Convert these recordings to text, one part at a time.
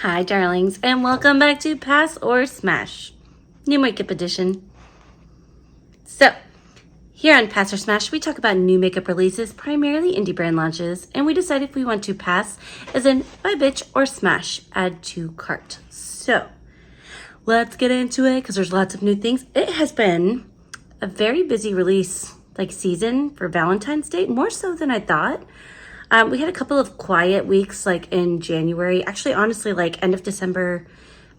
Hi darlings, and welcome back to Pass or Smash, new makeup edition. So, here on Pass or Smash, we talk about new makeup releases, primarily indie brand launches, and we decide if we want to pass, as in buy bitch, or smash, add to cart. So, let's get into it, because there's lots of new things. It has been a very busy release season for Valentine's Day, more so than I thought. We had a couple of quiet weeks in January. Actually, honestly, end of December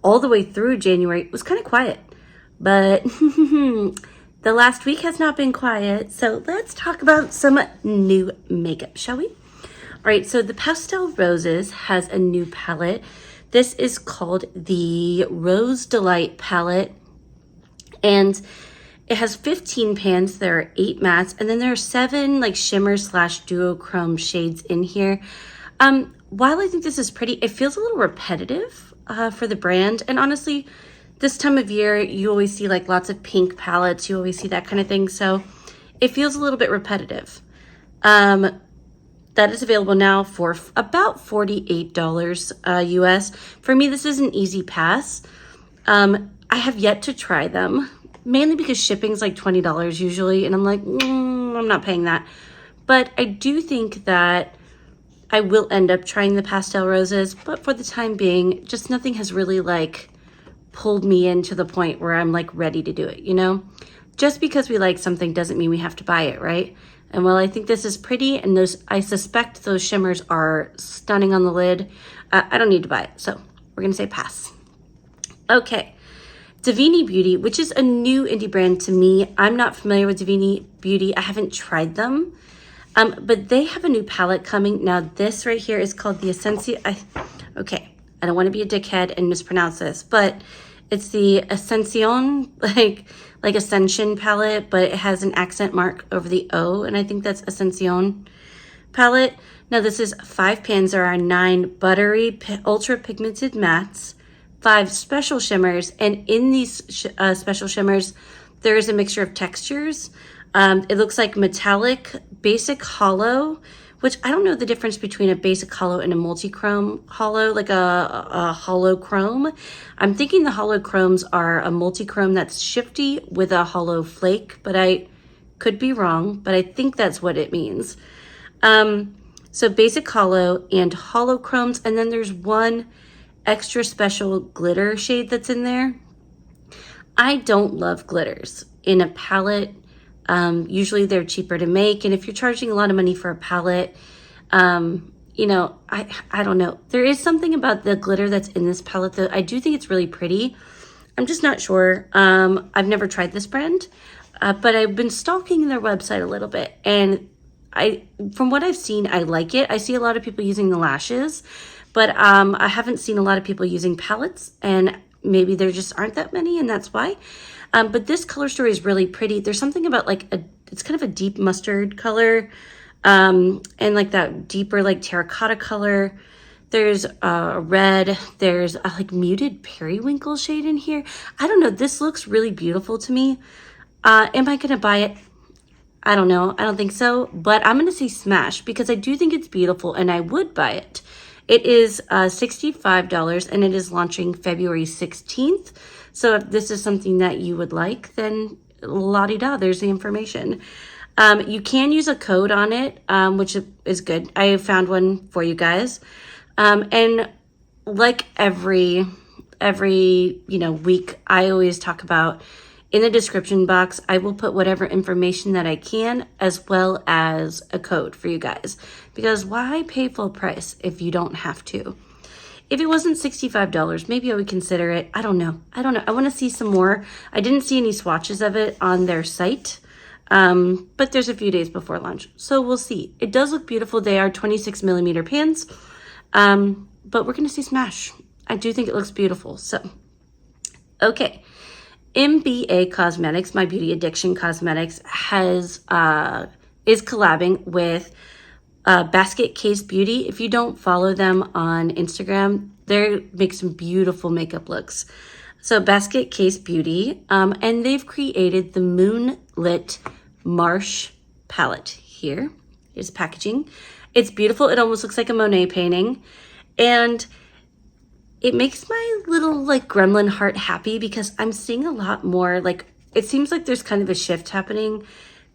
all the way through January, it was kind of quiet. But the last week has not been quiet. So let's talk about some new makeup, shall we? All right, so the Pastel Roses has a new palette. This is called the Rose Delight palette. And it has 15 pans. There are 8 mattes, and then there are 7 shimmer / duochrome shades in here. While I think this is pretty, it feels a little repetitive for the brand. And honestly, this time of year, you always see lots of pink palettes. You always see that kind of thing. So it feels a little bit repetitive. That is available now for about $48 US. For me, this is an easy pass. I have yet to try them. Mainly because shipping's $20 usually, and I'm I'm not paying that. But I do think that I will end up trying the Pastel Roses, but for the time being, just nothing has really pulled me in to the point where I'm ready to do it, you know? Just because we like something doesn't mean we have to buy it, right? And while I think this is pretty, and I suspect those shimmers are stunning on the lid, I don't need to buy it, so we're gonna say pass. Okay. Davini Beauty, which is a new indie brand to me. I'm not familiar with Davini Beauty. I haven't tried them, but they have a new palette coming. Now, this right here is called the Ascensión. Okay, I don't want to be a dickhead and mispronounce this, but it's the Ascensión, like Ascension palette, but it has an accent mark over the O, and I think that's Ascensión palette. Now, this is 5 pans. There are 9 buttery ultra pigmented mattes, 5 special shimmers, and in these special shimmers, there is a mixture of textures. It looks like metallic, basic holo, which I don't know the difference between a basic holo and a multi-chrome holo, like a holochrome. I'm thinking the holochromes are a multi-chrome that's shifty with a holo flake, but I could be wrong, but I think that's what it means. So basic holo and holochromes, and then there's one extra special glitter shade that's in there. I don't love glitters in a palette. Usually they're cheaper to make, and if you're charging a lot of money for a palette, you know, I don't know. There is something about the glitter that's in this palette that I do think it's really pretty. I'm just not sure. I've never tried this brand, but I've been stalking their website a little bit, and from what I've seen, I like it. I see a lot of people using the lashes, but I haven't seen a lot of people using palettes, and maybe there just aren't that many, and that's why. But this color story is really pretty. There's something about it's kind of a deep mustard color, and that deeper terracotta color. There's red. There's a muted periwinkle shade in here. I don't know. This looks really beautiful to me. Am I gonna buy it? I don't know. I don't think so. But I'm gonna say smash because I do think it's beautiful, and I would buy it. It is $65, and it is launching February 16th. So if this is something that you would like, then la-di-da, there's the information. You can use a code on it, which is good. I found one for you guys. And like every week, I always talk about in the description box, I will put whatever information that I can, as well as a code for you guys. Because why pay full price if you don't have to? If it wasn't $65, maybe I would consider it. I don't know. I want to see some more. I didn't see any swatches of it on their site, but there's a few days before launch, so we'll see. It does look beautiful. They are 26 millimeter pans, but we're going to see smash. I do think it looks beautiful. So, okay. MBA Cosmetics, My Beauty Addiction Cosmetics, is collabing with BasketCase Beauty. If you don't follow them on Instagram, they make some beautiful makeup looks. So BasketCase Beauty, and they've created the Moonlit Marsh palette. Here is packaging. It's beautiful. It almost looks like a Monet painting, and it makes my little like gremlin heart happy because I'm seeing a lot more, like it seems like there's kind of a shift happening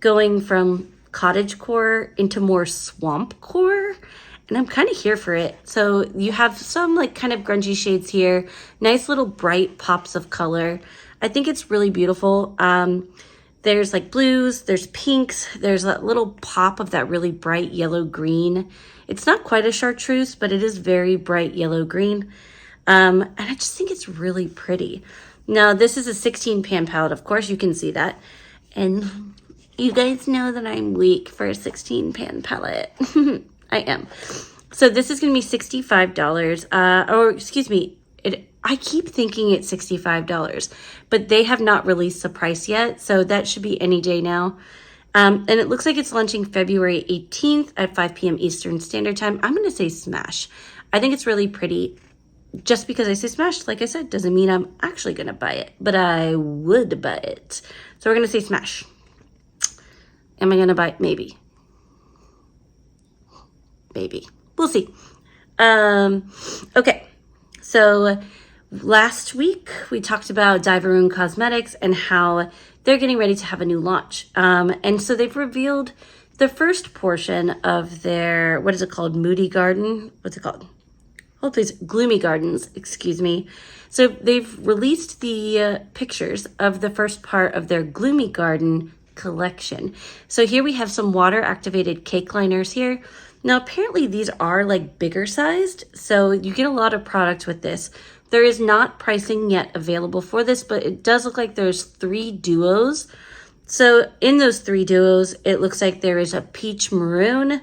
going from cottage core into more swamp core, and I'm kind of here for it. So you have some like kind of grungy shades here, nice little bright pops of color. I think it's really beautiful. There's like blues, there's pinks, there's a little pop of that really bright yellow green. It's not quite a chartreuse, but it is very bright yellow green. And I just think it's really pretty. Now, this is a 16 pan palette. Of course, you can see that. And you guys know that I'm weak for a 16 pan palette. I am. So this is going to be $65. Or excuse me, I keep thinking it's $65, but they have not released the price yet. So that should be any day now. And it looks like it's launching February 18th at 5 p.m. Eastern Standard Time. I'm going to say smash. I think it's really pretty. Just because I say smash, like I said, doesn't mean I'm actually going to buy it, but I would buy it. So we're going to say smash. Am I going to buy it? Maybe. Maybe. We'll see. Okay. So last week we talked about Dieverune Cosmetics and how they're getting ready to have a new launch. And so they've revealed the first portion of their, what is it called? Moody Garden? What's it called? Oh, please, Gloomy Gardens, excuse me. So they've released the pictures of the first part of their Gloomy Garden Collection. So here we have some water activated cake liners here. Now, apparently these are like bigger sized, so you get a lot of product with this. There is not pricing yet available for this, but it does look like there's 3 duos. So in those 3 duos, it looks like there is a peach maroon,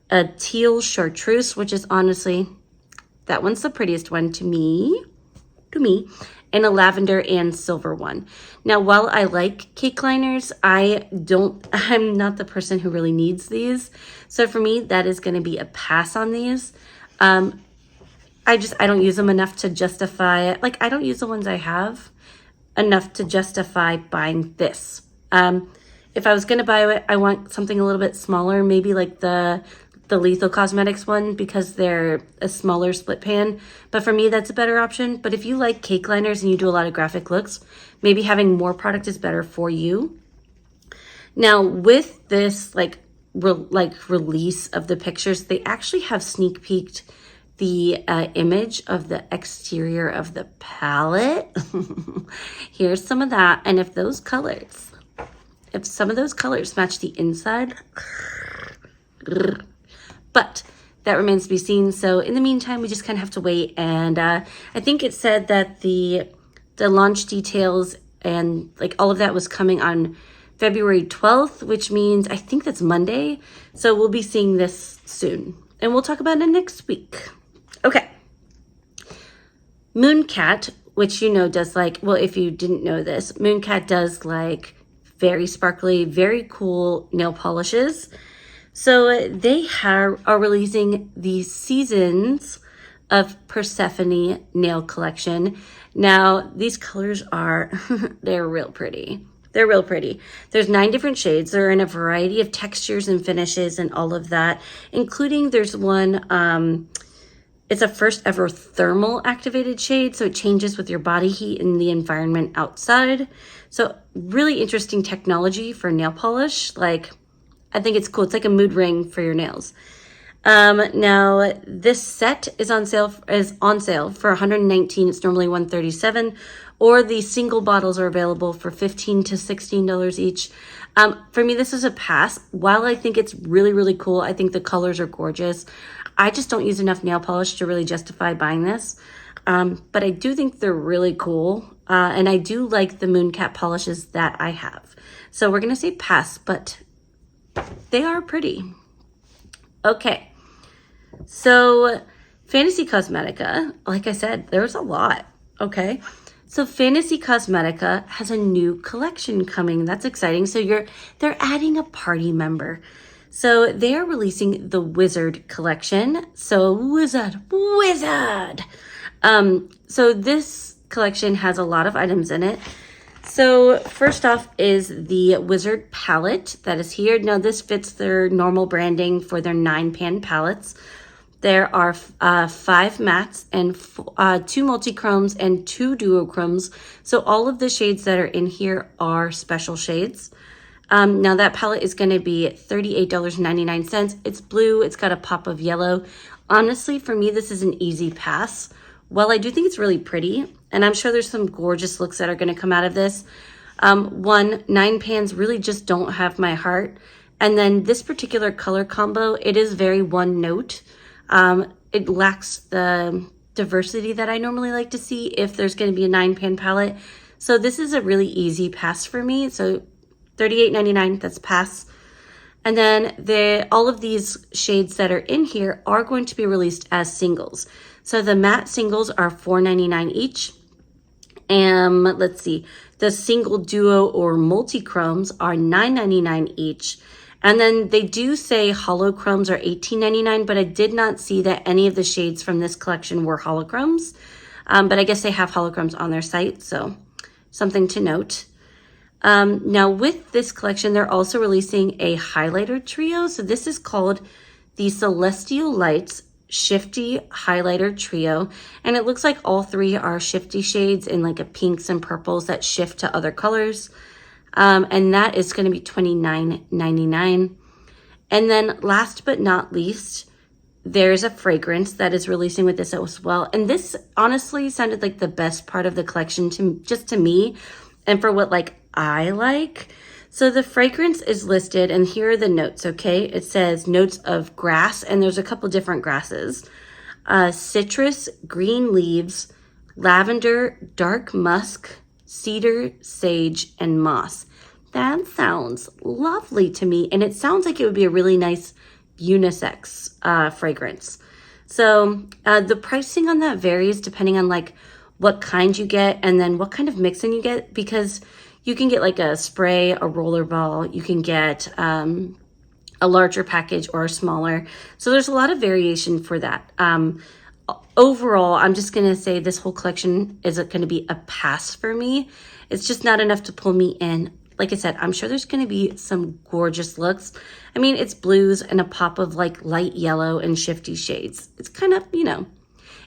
a teal chartreuse, which is honestly, that one's the prettiest one to me, and a lavender and silver one. Now, while I like cake liners, I'm not the person who really needs these. So for me, that is going to be a pass on these. I don't use them enough to justify it. Like, I don't use the ones I have enough to justify buying this. If I was going to buy it, I want something a little bit smaller, maybe like the Lethal Cosmetics one, because they're a smaller split pan. But for me, that's a better option. But if you like cake liners and you do a lot of graphic looks, maybe having more product is better for you. Now, with this release of the pictures, they actually have sneak peeked the image of the exterior of the palette. Here's some of that. And if some of those colors match the inside, but that remains to be seen. So in the meantime, we just kind of have to wait. And I think it said that the launch details and like all of that was coming on February 12th, which means I think that's Monday. So we'll be seeing this soon. And we'll talk about it next week. Okay. Mooncat, which you know does like, well, if you didn't know this, Mooncat does like very sparkly, very cool nail polishes. So they are releasing the Seasons of Persephone nail collection. Now, these colors are, they're real pretty. They're real pretty. There's 9 different shades. They're in a variety of textures and finishes and all of that, including there's one, it's a first ever thermal activated shade. So it changes with your body heat and the environment outside. So really interesting technology for nail polish. Like, I think it's cool. It's like a mood ring for your nails. Now this set is on sale for $119. It's normally $137, or the single bottles are available for $15 to $16 each. For me, this is a pass. While I think it's really, really cool, I think the colors are gorgeous. I just don't use enough nail polish to really justify buying this. But I do think they're really cool. And I do like the Mooncat polishes that I have. So we're going to say pass, but they are pretty. Okay. So Fantasy Cosmetica, like I said, there's a lot. Okay. So Fantasy Cosmetica has a new collection coming. That's exciting. So they're adding a party member. So they are releasing the Wizard collection. So Wizard. So this collection has a lot of items in it. So first off is the Wizard palette that is here. Now this fits their normal branding for their 9 pan palettes. There are 5 mattes and 2 multi-chromes and 2 duochromes. So all of the shades that are in here are special shades. Now that palette is going to be $38.99. It's blue. It's got a pop of yellow. Honestly, for me, this is an easy pass. While I do think it's really pretty, and I'm sure there's some gorgeous looks that are going to come out of this, 9 pans really just don't have my heart. And then this particular color combo, it is very one note. It lacks the diversity that I normally like to see if there's going to be a 9-pan palette. So this is a really easy pass for me. So $38.99, that's pass. And then all of these shades that are in here are going to be released as singles. So the matte singles are $4.99 each. And let's see, the single duo or multi-chromes are $9.99 each. And then they do say holochromes are $18.99, but I did not see that any of the shades from this collection were holochromes. But I guess they have holochromes on their site, so something to note. Now with this collection, they're also releasing a highlighter trio. So this is called the Celestial Lights Shifty Highlighter Trio. And it looks like all 3 are shifty shades in like a pinks and purples that shift to other colors. And that is going to be $29.99. And then last but not least, there's a fragrance that is releasing with this as well. And this honestly sounded like the best part of the collection to me and for what like I like. So the fragrance is listed and here are the notes, okay? It says notes of grass and there's a couple different grasses. Citrus, green leaves, lavender, dark musk, cedar, sage, and moss. That sounds lovely to me. And it sounds like it would be a really nice unisex fragrance. So the pricing on that varies depending on like what kind you get and then what kind of mix-in you get, because you can get like a spray, a rollerball, you can get a larger package or a smaller. So there's a lot of variation for that. Overall, I'm just going to say this whole collection is going to be a pass for me. It's just not enough to pull me in. Like I said, I'm sure there's going to be some gorgeous looks. I mean, it's blues and a pop of like light yellow and shifty shades. It's kind of, you know,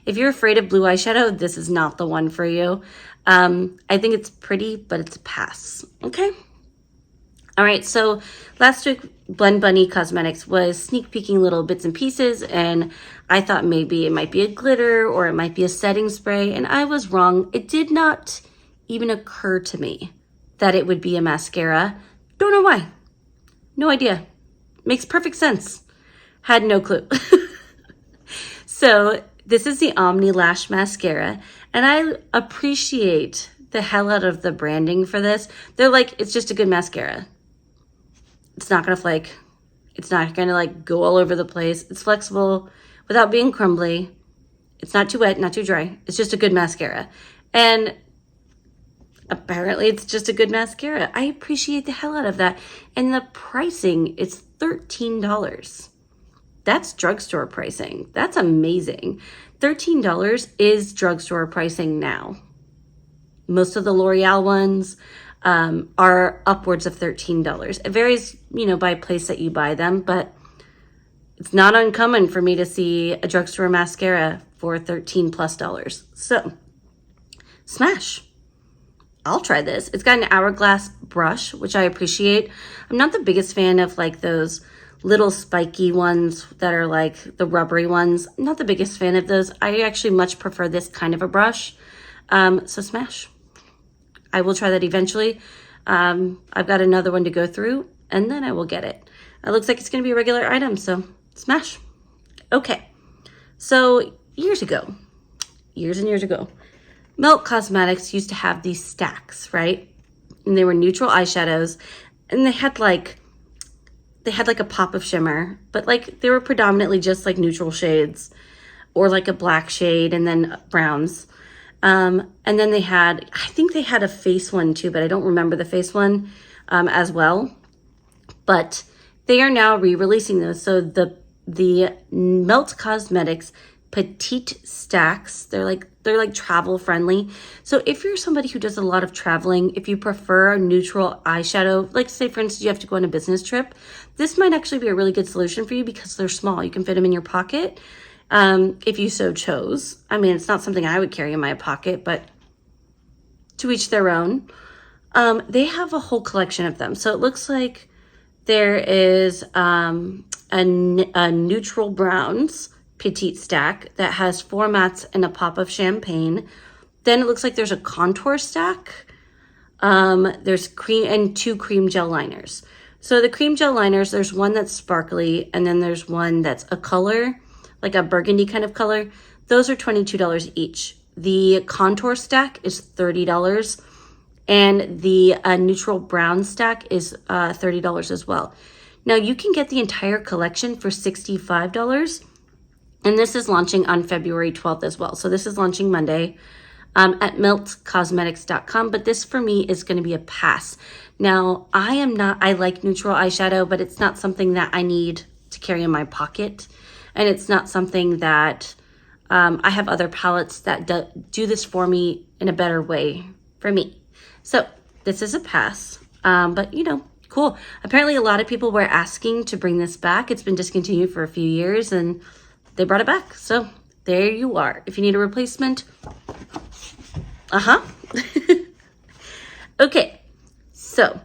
if you're afraid of blue eyeshadow, this is not the one for you. I think it's pretty, but it's a pass. Okay. All right. So last week, Blend Bunny Cosmetics was sneak peeking little bits and pieces, and I thought maybe it might be a glitter or it might be a setting spray, and I was wrong. It did not even occur to me that it would be a mascara. Don't know why. No idea. Makes perfect sense. Had no clue. So this is the Omni Lash Mascara, and I appreciate the hell out of the branding for this. They're like, it's just a good mascara. It's not gonna flake. It's not gonna like go all over the place. It's flexible without being crumbly. It's not too wet, not too dry. It's just a good mascara. And apparently it's just a good mascara. I appreciate the hell out of that. And the pricing is $13. That's drugstore pricing. That's amazing. $13 is drugstore pricing now. Most of the L'Oreal ones are upwards of $13. It varies, you know, by place that you buy them, but it's not uncommon for me to see a drugstore mascara for $13+. So, smash. I'll try this. It's got an hourglass brush, which I appreciate. I'm not the biggest fan of like those little spiky ones that are like the rubbery ones. I'm not the biggest fan of those. I actually much prefer this kind of a brush. So smash. I will try that eventually. I've got another one to go through and then I will get it. It looks like it's going to be a regular item, so smash. Okay. So years and years ago, Milk Cosmetics used to have these stacks, right? And they were neutral eyeshadows, and they had like a pop of shimmer, but like they were predominantly just like neutral shades or like a black shade and then browns. And then I think they had a face one too, but I don't remember the face one as well. But they are now re-releasing those. So the Melt Cosmetics petite stacks, they're like travel friendly. So if you're somebody who does a lot of traveling, if you prefer a neutral eyeshadow, like say for instance you have to go on a business trip, this might actually be a really good solution for you because they're small. You can fit them in your pocket if you so chose. I mean, it's not something I would carry in my pocket, but to each their own. They have a whole collection of them. So it looks like there is a neutral browns petite stack that has 4 mattes and a pop of champagne. Then it looks like there's a contour stack. There's cream and 2 cream gel liners. So the cream gel liners, there's one that's sparkly, and then there's one that's a color, like a burgundy kind of color. Those are $22 each. The contour stack is $30, and the neutral brown stack is $30 as well. Now you can get the entire collection for $65, and this is launching on February 12th as well. So this is launching Monday at meltcosmetics.com, but this for me is going to be a pass. Now, I like neutral eyeshadow, but it's not something that I need to carry in my pocket. And it's not something that I have other palettes that do this for me in a better way for me. So this is a pass, but you know, cool. Apparently a lot of people were asking to bring this back. It's been discontinued for a few years and they brought it back. So there you are. If you need a replacement, okay. So,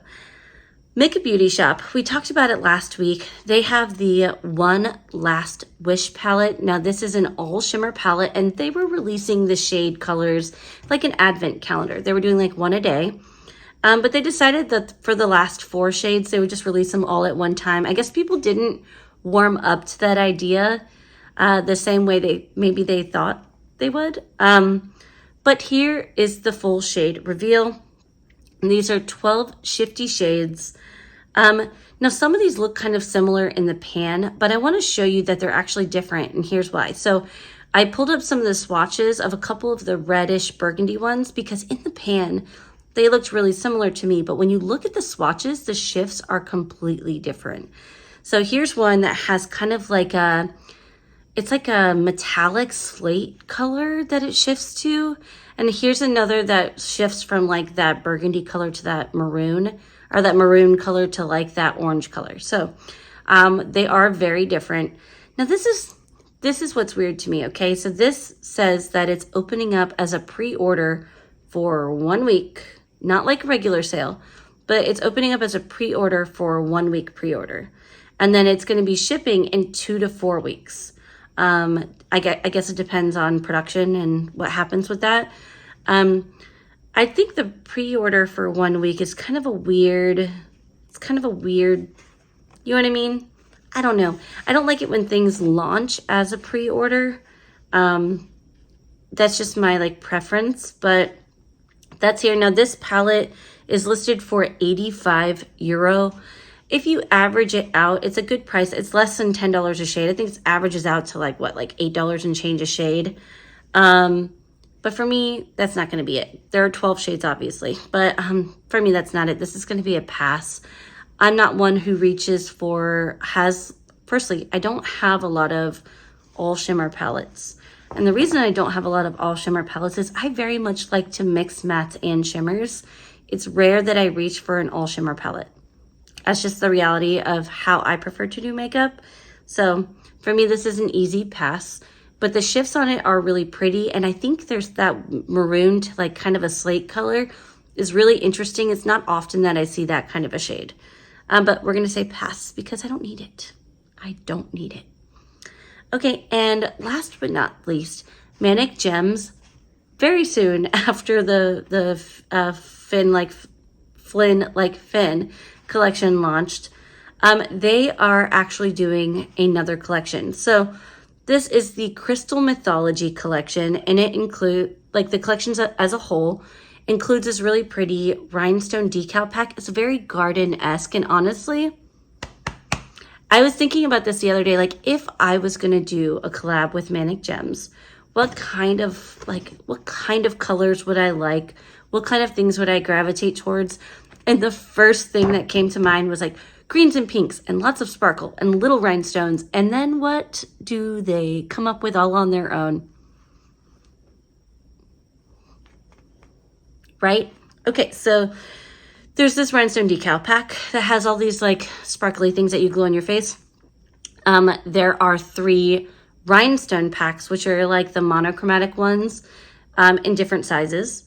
Makeup Beauty Shop, we talked about it last week. They have the One Last Wish palette. Now, this is an all shimmer palette, and they were releasing the shade colors like an advent calendar. They were doing like one a day, but they decided that for the last 4 shades, they would just release them all at one time. I guess people didn't warm up to that idea the same way maybe they thought they would. But here is the full shade reveal. And these are 12 shifty shades. Now, some of these look kind of similar in the pan, but I want to show you that they're actually different, and here's why. So I pulled up some of the swatches of a couple of the reddish burgundy ones because in the pan, they looked really similar to me, but when you look at the swatches, the shifts are completely different. So here's one that has kind of like it's like a metallic slate color that it shifts to. And here's another that shifts from like that burgundy color to that maroon, or that maroon color to like that orange color. So they are very different. Now this is what's weird to me, okay? So this says that it's opening up as a pre-order for 1 week, not like regular sale, but it's opening up as a pre-order for 1 week pre-order. And then it's gonna be shipping in 2 to 4 weeks. I guess it depends on production and what happens with that. I think the pre-order for 1 week is kind of a weird, you know what I mean? I don't know. I don't like it when things launch as a pre-order. That's just my like preference, but that's here. Now this palette is listed for €85. If you average it out, it's a good price. It's less than $10 a shade. I think it averages out to like what, like $8 and change a shade. But for me, that's not going to be it. There are 12 shades, obviously, but for me, that's not it. This is going to be a pass. I'm not one who firstly, I don't have a lot of all shimmer palettes. And the reason I don't have a lot of all shimmer palettes is I very much like to mix mattes and shimmers. It's rare that I reach for an all shimmer palette. That's just the reality of how I prefer to do makeup. So for me, this is an easy pass, but the shifts on it are really pretty. And I think there's that maroon to like kind of a slate color is really interesting. It's not often that I see that kind of a shade, but we're going to say pass because I don't need it. I don't need it. Okay. And last but not least, Manic Gems, very soon after the Flynn like Finn collection launched, they are actually doing another collection. So this is the Crystal Mythology collection, and it includes, like, the collections as a whole includes this really pretty rhinestone decal pack. It's very garden-esque, and honestly, I was thinking about this the other day, like, if I was going to do a collab with Manic Gems, what kind of colors would I like? What kind of things would I gravitate towards? And the first thing that came to mind was like greens and pinks and lots of sparkle and little rhinestones. And then what do they come up with all on their own? Right? Okay, so there's this rhinestone decal pack that has all these like sparkly things that you glue on your face. There are 3 rhinestone packs, which are like the monochromatic ones in different sizes.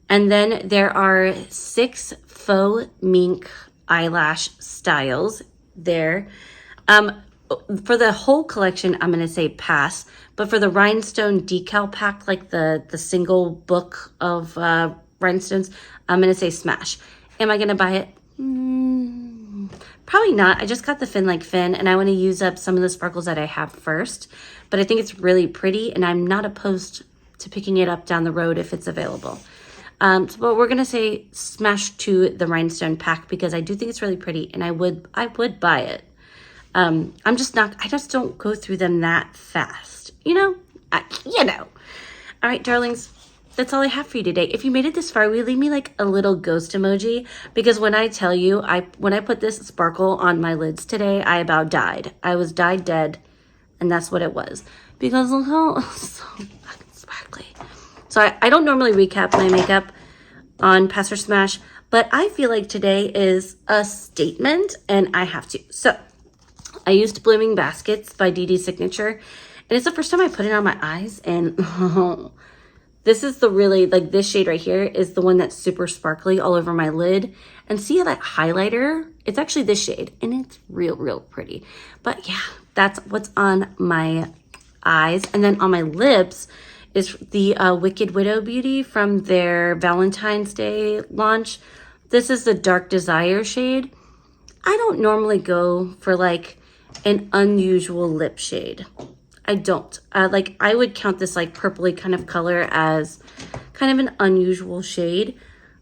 And then there are 6 faux mink eyelash styles there. For the whole collection, I'm going to say pass. But for the rhinestone decal pack, like the single book of rhinestones, I'm going to say smash. Am I going to buy it? Probably not. I just got the Fin Like Fin, and I want to use up some of the sparkles that I have first. But I think it's really pretty, and I'm not opposed to picking it up down the road if it's available. But we're going to say smash to the rhinestone pack because I do think it's really pretty, and I would buy it. I just don't go through them that fast, you know. All right, darlings, that's all I have for you today. If you made it this far, will you leave me like a little ghost emoji? Because when I tell you, when I put this sparkle on my lids today, I about died. I was died dead, and that's what it was. Because look how so fucking sparkly. So I don't normally recap my makeup on Pass or Smash, but I feel like today is a statement, and I have to. So I used Blooming Baskets by DD Signature, and it's the first time I put it on my eyes, and this is the really, like this shade right here is the one that's super sparkly all over my lid. And see that highlighter? It's actually this shade, and it's real pretty. But yeah, that's what's on my eyes. And then on my lips is the Wicked Widow Beauty from their Valentine's Day launch. This is the Dark Desire shade. I don't normally go for like an unusual lip shade. I don't. Like I would count this like purpley kind of color as kind of an unusual shade.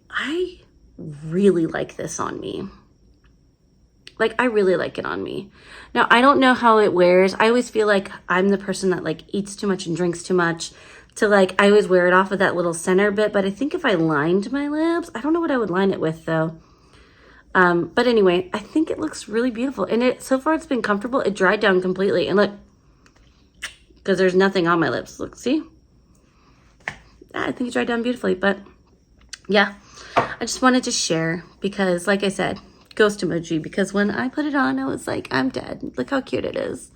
I really like this on me. Like I really like it on me. Now I don't know how it wears. I always feel like I'm the person that like eats too much and drinks too much to like, I always wear it off of that little center bit. But I think if I lined my lips, I don't know what I would line it with though. But anyway, I think it looks really beautiful. And so far it's been comfortable. It dried down completely. And look, because there's nothing on my lips. Look, see? I think it dried down beautifully. But yeah, I just wanted to share because like I said, ghost emoji. Because when I put it on, I was like, I'm dead. Look how cute it is.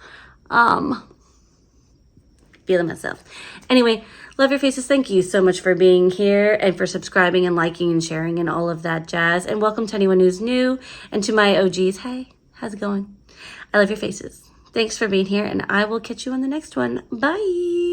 Feeling myself. Anyway, love your faces. Thank you so much for being here and for subscribing and liking and sharing and all of that jazz. And welcome to anyone who's new and to my OGs. Hey, how's it going? I love your faces. Thanks for being here, and I will catch you on the next one. Bye.